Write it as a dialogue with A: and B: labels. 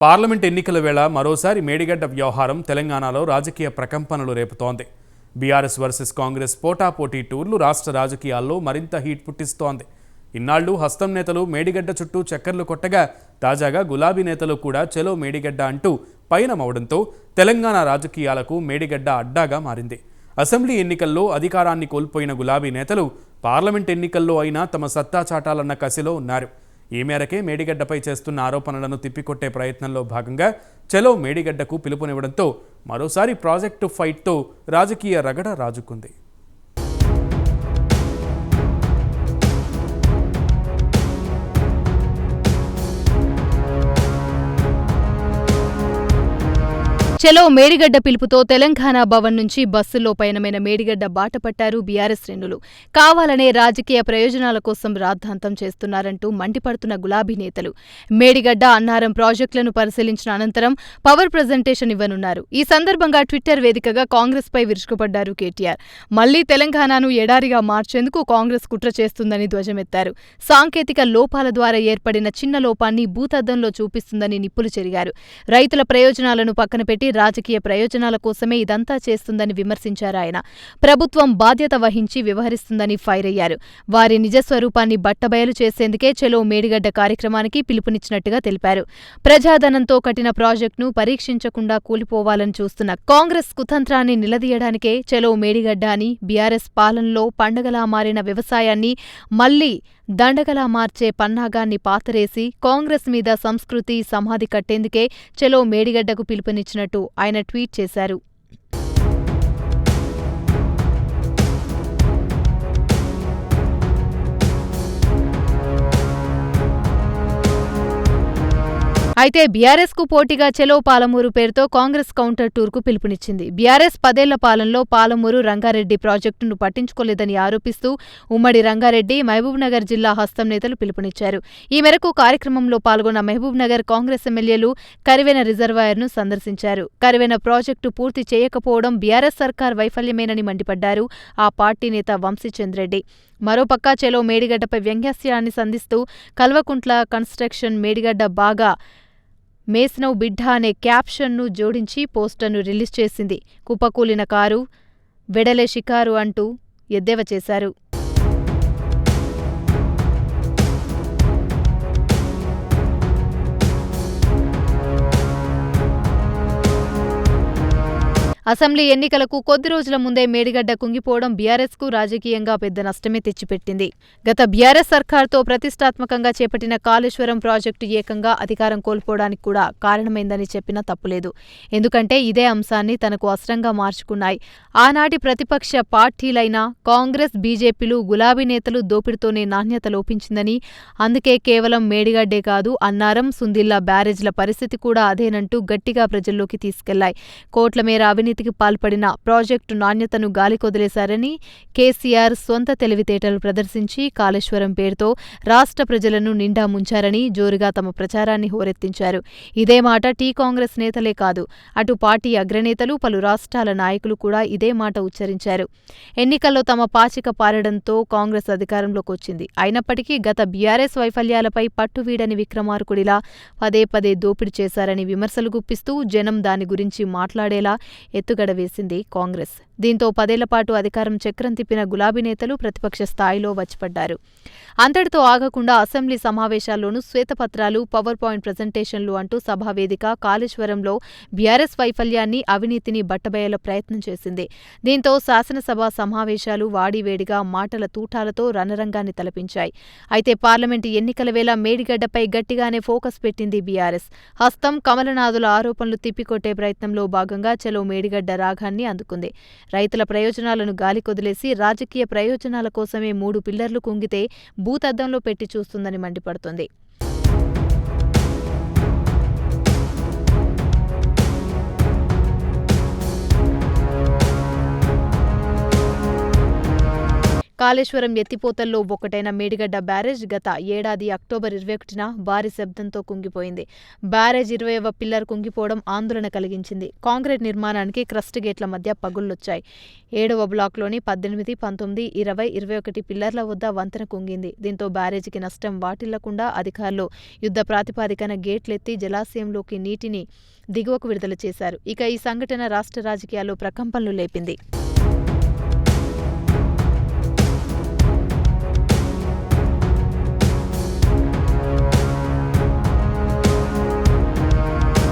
A: Parliament ఎన్నికల వేళ మరోసారి మేడిగడ్డ వ్యవహారం తెలంగాణలో రాజకీయ ప్రకంపనలు రేపుతోంది. బీఆర్ఎస్ వర్సెస్ కాంగ్రెస్ పోటాపోటీ టూర్లు రాష్ట్ర రాజకీయాల్లో మరింత హీట్ పుట్టిస్తోంది. ఇన్నాళ్లు హస్తం నేతలు మేడిగడ్డ చుట్టూ చక్కర్లు కొట్టగా తాజాగా గులాబీ నేతలు కూడా చెలో మేడిగడ్డ అంటూ పయనమవడంతో తెలంగాణ రాజకీయాలకు మేడిగడ్డ అడ్డాగా మారింది. అసెంబ్లీ ఎన్నికల్లో అధికారాన్ని కోల్పోయిన గులాబీ నేతలు పార్లమెంట్ ఎన్నికల్లో అయినా తమ సత్తా చాటాలన్న కసిలో ఉన్నారు. ఈ మేరకే మేడిగడ్డపై చేస్తున్న ఆరోపణలను తిప్పికొట్టే ప్రయత్నంలో భాగంగా చలో మేడిగడ్డకు పిలుపునివ్వడంతో మరోసారి ప్రాజెక్టు ఫైట్తో రాజకీయ రగడ రాజుకుంది.
B: చలో మేడిగడ్డ పిలుపుతో తెలంగాణ భవన్ నుంచి బస్సుల్లో పయనమైన మేడిగడ్డ బాట పట్టారు బీఆర్ఎస్ శ్రేణులు. కావాలనే రాజకీయ ప్రయోజనాల కోసం రాద్ధాంతం చేస్తున్నారంటూ మండిపడుతున్న గులాబీ నేతలు మేడిగడ్డ అన్నారం ప్రాజెక్టులను పరిశీలించిన అనంతరం పవర్ ప్రజెంటేషన్ ఇవ్వనున్నారు. ఈ సందర్భంగా ట్విట్టర్ వేదికగా కాంగ్రెస్ పై విరుచుకుపడ్డారు కేటీఆర్. మళ్లీ తెలంగాణను ఎడారిగా మార్చేందుకు కాంగ్రెస్ కుట్ర చేస్తుందని ధ్వజమెత్తారు. సాంకేతిక లోపాల ద్వారా ఏర్పడిన చిన్న లోపాన్ని భూతద్దంలో చూపిస్తుందని నిప్పులు చెరిగారు. రైతుల ప్రయోజనాలను పక్కన పెట్టి రాజకీయ ప్రయోజనాల కోసమే ఇదంతా చేస్తుందని విమర్శించారు ఆయన. ప్రభుత్వం బాధ్యత వహించి వ్యవహరిస్తుందని ఫైర్ అయ్యారు. వారి నిజస్వరూపాన్ని బట్టబయలు చేసేందుకే చలో మేడిగడ్డ కార్యక్రమానికి పిలుపునిచ్చినట్టుగా తెలిపారు. ప్రజాధనంతో కట్టిన ప్రాజెక్టును పరీక్షించకుండా కూలిపోవాలని చూస్తున్న కాంగ్రెస్ కుతంత్రాన్ని నిలదీయడానికే చలో మేడిగడ్డ అని, బీఆర్ఎస్ పాలనలో పండగలా మారిన వ్యవసాయాన్ని మళ్లీ దండగలా మార్చే పన్నాగాన్ని పాతరేసి కాంగ్రెస్ మీద సంస్కృతి సమాధి కట్టేందుకే చలో మేడిగడ్డకు పిలుపునిచ్చినట్టు ఆయన ట్వీట్ చేశారు. అయితే బీఆర్ఎస్ కు పోటీగా చలో పాలమూరు పేరుతో కాంగ్రెస్ కౌంటర్ టూర్కు పిలుపునిచ్చింది. బీఆర్ఎస్ 10 ఏళ్ల పాలనలో పాలమూరు రంగారెడ్డి ప్రాజెక్టును పట్టించుకోలేదని ఆరోపిస్తూ ఉమ్మడి రంగారెడ్డి, మహబూబ్నగర్ జిల్లా హస్తం నేతలు పిలుపునిచ్చారు. ఈ మేరకు కార్యక్రమంలో పాల్గొన్న మహబూబ్నగర్ కాంగ్రెస్ ఎమ్మెల్యేలు కరివెన రిజర్వాయర్ను సందర్శించారు. కరివెన ప్రాజెక్టు పూర్తి చేయకపోవడం బీఆర్ఎస్ సర్కార్ వైఫల్యమేనని మండిపడ్డారు ఆ పార్టీ నేత వంశీచంద్రెడ్డి. మరోపక్క చలో మేడిగడ్డపై వ్యంగ్యాస్త్రాన్ని సంధిస్తూ కల్వకుంట్ల కన్స్ట్రక్షన్ మేడిగడ్డ బాగా మేస్నవ్ బిడ్డ అనే క్యాప్షన్ను జోడించి పోస్టర్ను రిలీజ్ చేసింది. కుప్పకూలిన కారు, వెడలే షికారు అంటూ ఎద్దేవా చేశారు. అసెంబ్లీ ఎన్నికలకు కొద్ది రోజుల ముందే మేడిగడ్డ కుంగిపోవడం బీఆర్ఎస్కు రాజకీయంగా పెద్ద నష్టమే తెచ్చిపెట్టింది. గత బీఆర్ఎస్ సర్కార్తో ప్రతిష్టాత్మకంగా చేపట్టిన కాళేశ్వరం ప్రాజెక్టు ఏకంగా అధికారం కోల్పోవడానికి కూడా కారణమైందని చెప్పినా తప్పులేదు. ఎందుకంటే ఇదే అంశాన్ని తనకు అస్త్రంగా మార్చుకున్నాయి. ఆనాటి ప్రతిపక్ష పార్టీలైన కాంగ్రెస్, బీజేపీలు, గులాబీ నేతలు దోపిడితోనే నాణ్యత లోపించిందని, అందుకే కేవలం మేడిగడ్డే కాదు అన్నారం, సుందిల్లా బ్యారేజ్ల పరిస్థితి కూడా అదేనంటూ గట్టిగా ప్రజల్లోకి తీసుకెళ్లాయి. కోట్ల మేర అవినీతికి పాల్పడిన ప్రాజెక్టు నాణ్యతను గాలికొదిలేశారని కేసీఆర్ సొంత తెలివితేటలు ప్రదర్శించి కాళేశ్వరం పేరుతో రాష్ట్ర ప్రజలను నిండా ముంచారని జోరుగా తమ ప్రచారాన్ని హోరెత్తించారు. ఇదే మాట టీ కాంగ్రెస్ నేతలే కాదు, అటు పార్టీ అగ్రనేతలు, పలు రాష్ట్రాల నాయకులు కూడా ఇదే మాట ఉచ్చరించారు. ఎన్నికల్లో తమ పాచిక పారడంతో కాంగ్రెస్ అధికారంలోకి వచ్చింది. అయినప్పటికీ గత బీఆర్ఎస్ వైఫల్యాలపై పట్టువీడని విక్రమార్కుడిలా పదే పదే దోపిడీ చేశారని విమర్శలు గుప్పిస్తూ జనం దాని గురించి మాట్లాడేలా ఎత్తుగడ వేసింది కాంగ్రెస్. దీంతో 10 ఏళ్ల పాటు అధికారం చక్రం తిప్పిన గులాబీ నేతలు ప్రతిపక్ష స్థాయిలో వచ్చిపడ్డారు. అంతటితో ఆగకుండా అసెంబ్లీ సమావేశాల్లోనూ శ్వేతపత్రాలు, పవర్ పాయింట్ ప్రజెంటేషన్లు అంటూ సభావేదిక కాళేశ్వరంలో బీఆర్ఎస్ వైఫల్యాన్ని, అవినీతిని బట్టబయల ప్రయత్నం చేసింది. దీంతో శాసనసభ సమావేశాలు వాడివేడిగా మాటల తూటాలతో రణరంగాన్ని తలపించాయి. అయితే పార్లమెంటు ఎన్నికల వేళ మేడిగడ్డపై గట్టిగానే ఫోకస్ పెట్టింది బీఆర్ఎస్. హస్తం, కమలనాథుల ఆరోపణలు తిప్పికొట్టే ప్రయత్నంలో భాగంగా చలో మేడిగడ్డ రాగాన్ని అందుకుంది. రైతుల ప్రయోజనాలను గాలికొదిలేసి రాజకీయ ప్రయోజనాల కోసమే 3 పిల్లర్లు కుంగితే భూతద్దంలో పెట్టి చూస్తుందని మండిపడుతోంది. కాళేశ్వరం ఎత్తిపోతల్లో ఒకటైన మేడిగడ్డ బ్యారేజ్ గత ఏడాది అక్టోబర్ 21న భారీ శబ్దంతో కుంగిపోయింది. బ్యారేజ్ 20వ పిల్లర్ కుంగిపోవడం ఆందోళన కలిగించింది. కాంక్రీట్ నిర్మాణానికి క్రస్ట్ గేట్ల మధ్య పగుళ్లొచ్చాయి. 7వ బ్లాక్లోని 18, 19, 20, 21 పిల్లర్ల వద్ద వంతెన కుంగింది. దీంతో బ్యారేజీకి నష్టం వాటిల్లకుండా అధికారులు యుద్ధ ప్రాతిపదికన గేట్లెత్తి జలాశయంలోకి నీటిని దిగువకు విడుదల చేశారు. ఇక ఈ సంఘటన రాష్ట్ర రాజకీయాల్లో ప్రకంపనలు లేపింది.